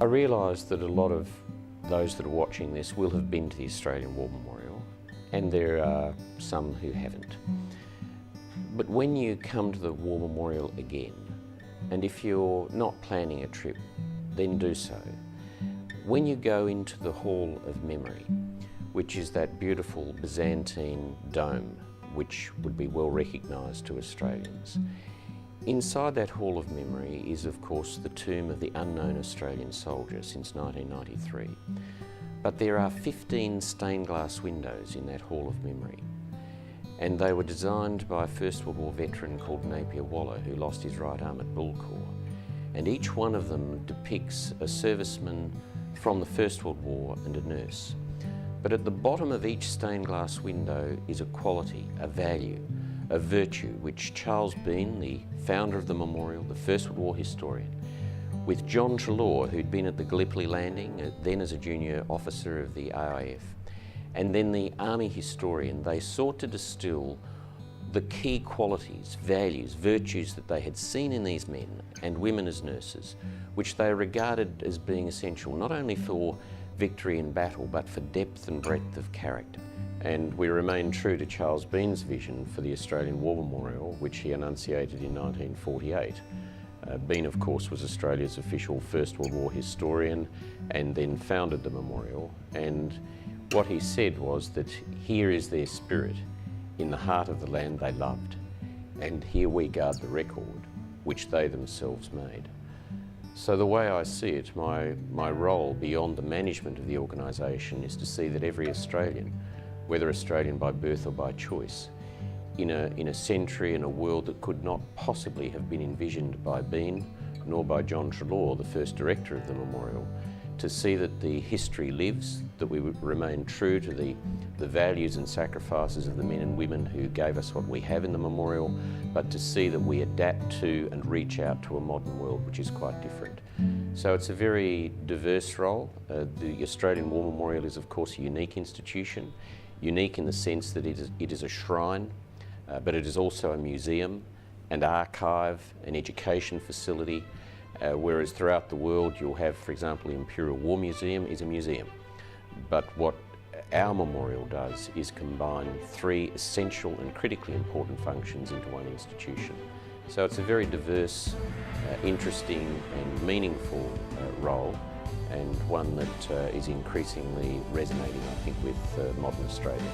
I realise that a lot of those that are watching this will have been to the Australian War Memorial, and there are some who haven't. But when you come to the War Memorial again, and if you're not planning a trip, then do so. When you go into the Hall of Memory, which is that beautiful Byzantine dome, which would be well recognised to Australians, inside that Hall of Memory is, of course, the tomb of the unknown Australian soldier since 1993. But there are 15 stained glass windows in that Hall of Memory, and they were designed by a First World War veteran called Napier Waller, who lost his right arm at Bulcourt. And each one of them depicts a serviceman from the First World War and a nurse. But at the bottom of each stained glass window is a quality, a value, a virtue, which Charles Bean, the founder of the memorial, the First World War historian, with John Treloar, who'd been at the Gallipoli landing, then as a junior officer of the AIF, and then the army historian, they sought to distill the key qualities, values, virtues that they had seen in these men and women as nurses, which they regarded as being essential not only for victory in battle, but for depth and breadth of character. And we remain true to Charles Bean's vision for the Australian War Memorial, which he enunciated in 1948. Bean, of course, was Australia's official First World War historian and then founded the memorial. And what he said was that here is their spirit in the heart of the land they loved, and here we guard the record which they themselves made. So the way I see it, my role beyond the management of the organisation is to see that every Australian, whether Australian by birth or by choice, in a century and a world that could not possibly have been envisioned by Bean nor by John Treloar, the first director of the memorial, to see that the history lives, that we would remain true to the values and sacrifices of the men and women who gave us what we have in the memorial, but to see that we adapt to and reach out to a modern world which is quite different. So it's a very diverse role. The Australian War Memorial is, of course, a unique institution, unique in the sense that it is a shrine, but it is also a museum, an archive, an education facility, whereas throughout the world you'll have, for example, the Imperial War Museum is a museum. But what our memorial does is combine three essential and critically important functions into one institution. So it's a very diverse, interesting and meaningful role, and one that is increasingly resonating, I think, with modern Australia.